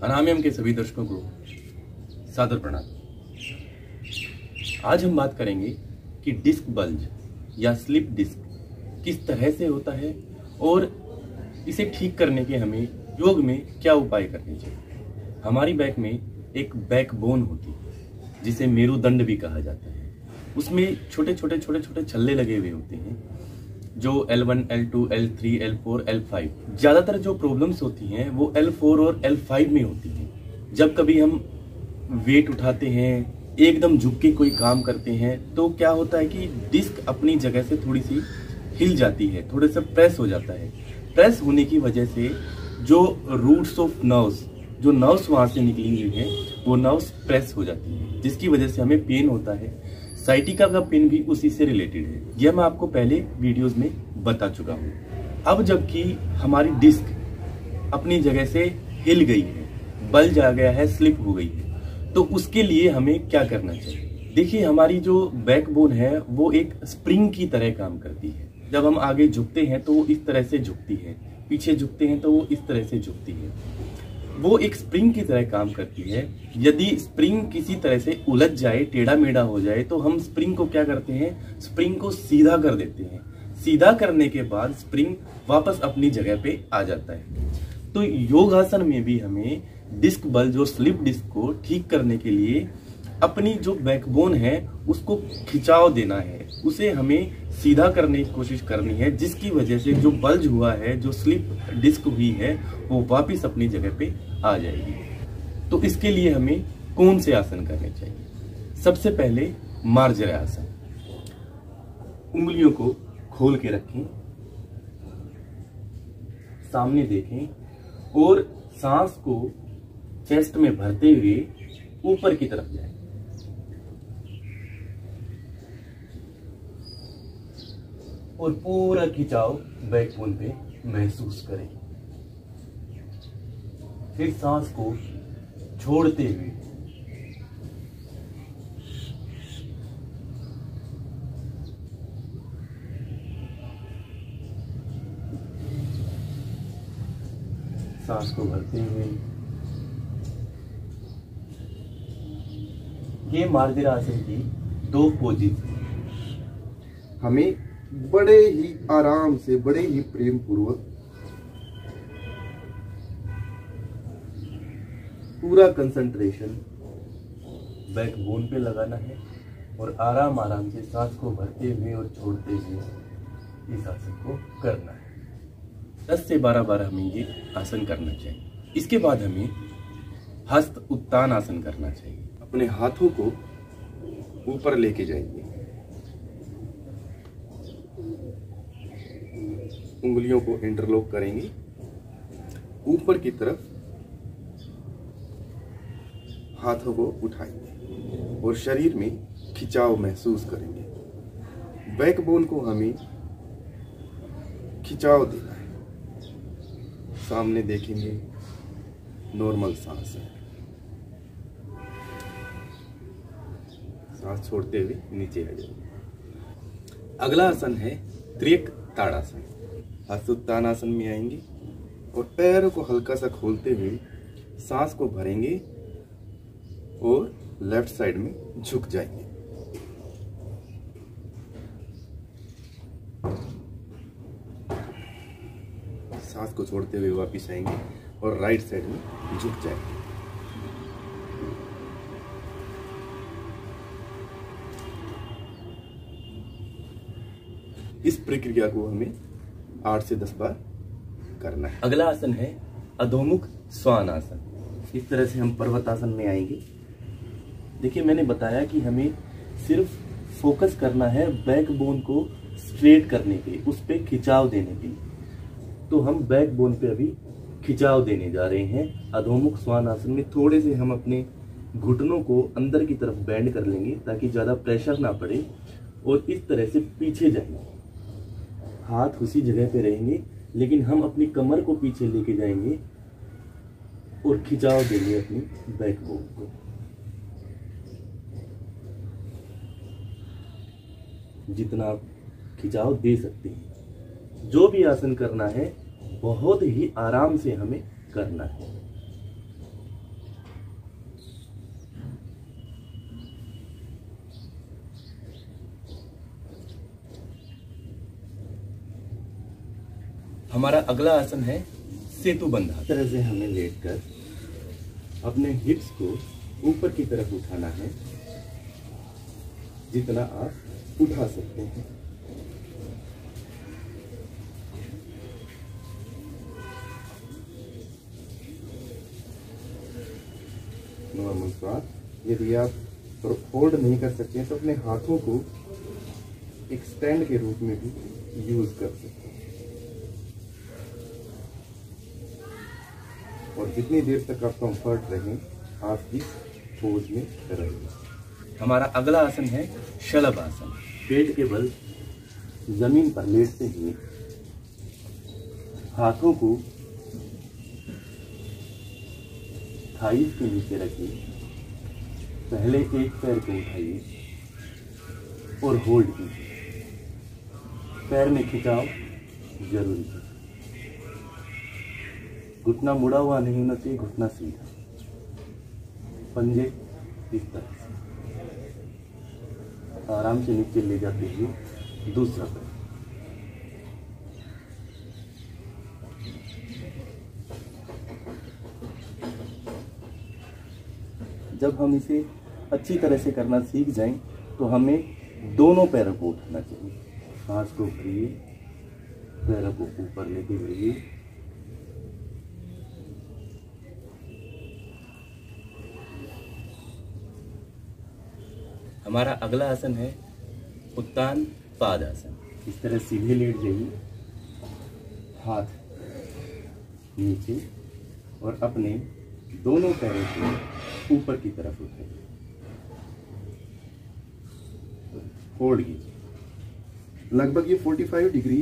अनामियम के सभी दर्शकों को सादर प्रणाम। आज हम बात करेंगे कि डिस्क बल्ज या स्लिप डिस्क किस तरह से होता है और इसे ठीक करने के हमें योग में क्या उपाय करने चाहिए। हमारी बैक में एक बैकबोन होती है जिसे मेरुदंड भी कहा जाता है। उसमें छोटे छोटे छल्ले लगे हुए होते हैं जो L1, L2, L3, L4, L5 ज़्यादातर जो प्रॉब्लम्स होती हैं वो L4 और L5 में होती हैं। जब कभी हम वेट उठाते हैं, एकदम झुक के कोई काम करते हैं तो क्या होता है कि डिस्क अपनी जगह से थोड़ी सी हिल जाती है, थोड़ा सा प्रेस हो जाता है। प्रेस होने की वजह से जो रूट्स ऑफ नर्व्स, जो नर्व्स वहाँ से निकली हुई हैं वो नर्व्स प्रेस हो जाती हैं, जिसकी वजह से हमें पेन होता है। साइटिका का पेन भी उसी से रिलेटेड है। यह मैं आपको पहले वीडियोस में बता चुका हूँ। अब जबकि हमारी डिस्क अपनी जगह से हिल गई है, बल्ज आ गया है, स्लिप हो गई है, तो उसके लिए हमें क्या करना चाहिए। देखिए, हमारी जो बैकबोन है वो एक स्प्रिंग की तरह काम करती है। जब हम आगे झुकते हैं तो वो इस तरह से झुकती है, पीछे झुकते हैं तो वो इस तरह से झुकती है। वो एक स्प्रिंग की तरह काम करती है। यदि स्प्रिंग किसी तरह से उलझ जाए, टेढ़ा मेढ़ा हो जाए, तो हम स्प्रिंग को क्या करते हैं, स्प्रिंग को सीधा कर देते हैं। सीधा करने के बाद स्प्रिंग वापस अपनी जगह पे आ जाता है। तो योगासन में भी हमें डिस्क बल्ज और स्लिप डिस्क को ठीक करने के लिए अपनी जो बैकबोन है उसको खिंचाव देना है, उसे हमें सीधा करने की कोशिश करनी है, जिसकी वजह से जो बल्ज हुआ है, जो स्लिप डिस्क हुई है, वो वापस अपनी जगह पे आ जाएगी। तो इसके लिए हमें कौन से आसन करने चाहिए। सबसे पहले मार्जरा आसन। उंगलियों को खोल के रखें, सामने देखें और सांस को चेस्ट में भरते हुए ऊपर की तरफ जाए। और पूरा खिंचाव बैकबोन पे महसूस करें। फिर सांस को छोड़ते हुए सांस को भरते हुए। ये मार्जरा आसन की दो पोजीज हमें बड़े ही आराम से, बड़े ही प्रेम पूर्वक पूरा कंसंट्रेशन बैकबोन पे लगाना है और आराम आराम से सांस को भरते हुए और छोड़ते हुए इस आसन को करना है। 10 से 12 बार हमें ये आसन करना चाहिए। इसके बाद हमें हस्त उत्तान आसन करना चाहिए। अपने हाथों को ऊपर लेके जाएंगे, उंगलियों को इंटरलॉक करेंगे, ऊपर की तरफ हाथों को उठाएंगे और शरीर में खिंचाव महसूस करेंगे। बैकबोन को हमें खिंचाव देना है। सामने देखेंगे, नॉर्मल सांस है। सांस छोड़ते हुए नीचे आ जाएंगे। अगला आसन है त्रियक ताड़ासन। हस्तोत्तान आसन में आएंगे और पैरों को हल्का सा खोलते हुए सांस को भरेंगे और लेफ्ट साइड में झुक जाएंगे। सांस को छोड़ते हुए वापस आएंगे और राइट साइड में झुक जाएंगे। इस प्रक्रिया को हमें 8 से 10 बार करना है। अगला आसन है अधोमुख श्वान आसन। इस तरह से हम पर्वतासन में आएंगे। देखिए, मैंने बताया कि हमें सिर्फ फोकस करना है बैकबोन को स्ट्रेट करने पे, उस पे खिंचाव देने पे। तो हम बैकबोन पे अभी खिंचाव देने जा रहे हैं। अधोमुख श्वान आसन में थोड़े से हम अपने घुटनों को अंदर की तरफ बेंड कर लेंगे ताकि ज़्यादा प्रेशर ना पड़े और इस तरह से पीछे जाएंगे। हाथ उसी जगह पे रहेंगे लेकिन हम अपनी कमर को पीछे लेके जाएंगे और खिंचाव देंगे अपनी बैकबोन को। जितना आप खिंचाव दे सकते हैं। जो भी आसन करना है बहुत ही आराम से हमें करना है। हमारा अगला आसन है सेतु बंधा। इस तरह से हमें लेटकर अपने हिप्स को ऊपर की तरफ उठाना है, जितना आप उठा सकते हैं। नॉर्मल श्वास। यदि आप होल्ड नहीं कर सकते हैं तो अपने हाथों को एक स्टैंड के रूप में भी यूज कर सकते हैं। और जितनी देर तक आप कंफर्ट रहें, आप इस पोज में रहें। हमारा अगला आसन है शलभ आसन। पेट के बल जमीन पर लेटते हुए हाथों को थाईज के नीचे रखिए। पहले एक पैर को उठाइए और होल्ड कीजिए। पैर में खिंचाव जरूरी है। घुटना मुड़ा हुआ नहीं होना चाहिए, घुटना सीधा। पंजे इस तरह से आराम से नीचे ले जाते हुए दूसरा पैर। जब हम इसे अच्छी तरह से करना सीख जाएं तो हमें दोनों पैरों को उठाना चाहिए। सांस को भरिए, पैरों को ऊपर लेके जाइए। हमारा अगला आसन है उत्तान पाद आसन। इस तरह सीधे लेट जाइए, हाथ नीचे और अपने दोनों पैरों को ऊपर की तरफ उठाइए। होल्ड कीजिए। लगभग ये 45 डिग्री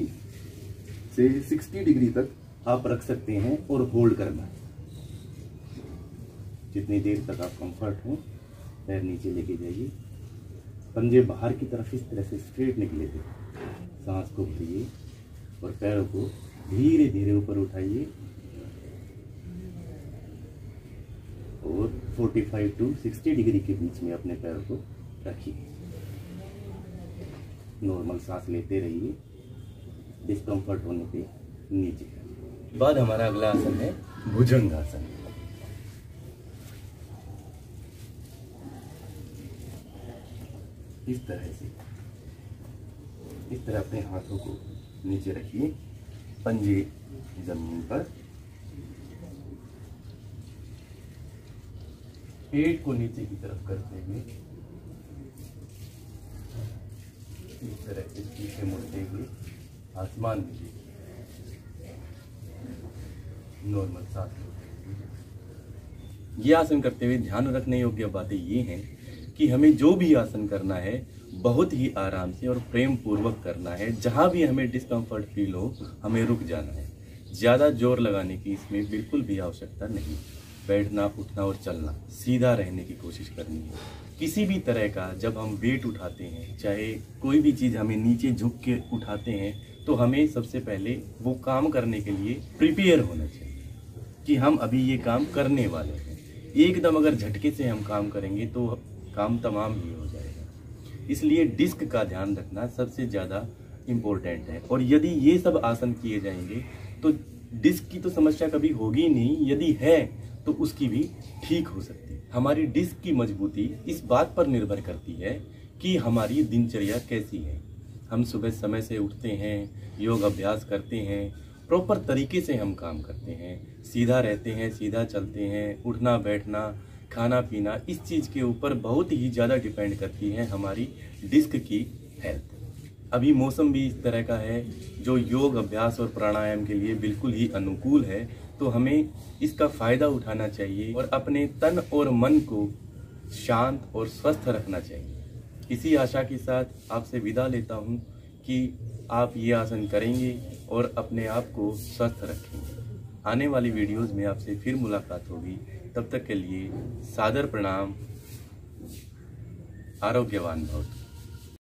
से 60 डिग्री तक आप रख सकते हैं और होल्ड करना है। जितनी देर तक आप कंफर्ट हो, पैर नीचे लेके जाइए। पंजे बाहर की तरफ इस तरह से स्ट्रेट निकले थे। सांस को भरिए और पैरों को धीरे धीरे ऊपर उठाइए और 45 टू 60 डिग्री के बीच में अपने पैरों को रखिए। नॉर्मल सांस लेते रहिए, डिस्कम्फर्ट होने पे नीचे। बाद हमारा अगला आसन है भुजंग आसन। इस तरह से इस तरह अपने हाथों को नीचे रखिए, पंजे जमीन पर, पेट को नीचे की तरफ करते हुए इस तरह से पीछे मुड़ते हुए आसमान में देखिए। नॉर्मल सांस लेते हुए। ये आसन करते हुए ध्यान रखने योग्य बातें ये हैं कि हमें जो भी आसन करना है बहुत ही आराम से और प्रेम पूर्वक करना है। जहाँ भी हमें डिस्कम्फर्ट फील हो, हमें रुक जाना है। ज़्यादा जोर लगाने की इसमें बिल्कुल भी आवश्यकता नहीं। बैठना, उठना और चलना, सीधा रहने की कोशिश करनी है। किसी भी तरह का जब हम वेट उठाते हैं, चाहे कोई भी चीज़ हमें नीचे झुक के उठाते हैं, तो हमें सबसे पहले वो काम करने के लिए प्रिपेयर होना चाहिए कि हम अभी ये काम करने वाले हैं। एकदम अगर झटके से हम काम करेंगे तो काम तमाम ही हो जाएगा। इसलिए डिस्क का ध्यान रखना सबसे ज़्यादा इम्पोर्टेंट है। और यदि ये सब आसन किए जाएंगे तो डिस्क की तो समस्या कभी होगी नहीं, यदि है तो उसकी भी ठीक हो सकती है। हमारी डिस्क की मजबूती इस बात पर निर्भर करती है कि हमारी दिनचर्या कैसी है। हम सुबह समय से उठते हैं, योग अभ्यास करते हैं, प्रॉपर तरीके से हम काम करते हैं, सीधा रहते हैं, सीधा चलते हैं, उठना बैठना, खाना पीना, इस चीज़ के ऊपर बहुत ही ज़्यादा डिपेंड करती है हमारी डिस्क की हेल्थ। अभी मौसम भी इस तरह का है जो योग अभ्यास और प्राणायाम के लिए बिल्कुल ही अनुकूल है, तो हमें इसका फ़ायदा उठाना चाहिए और अपने तन और मन को शांत और स्वस्थ रखना चाहिए। इसी आशा के साथ आपसे विदा लेता हूँ कि आप ये आसन करेंगे और अपने आप को स्वस्थ रखेंगे। आने वाली वीडियोज़ में आपसे फिर मुलाकात होगी। तब तक के लिए सादर प्रणाम। आरोग्यवान भव।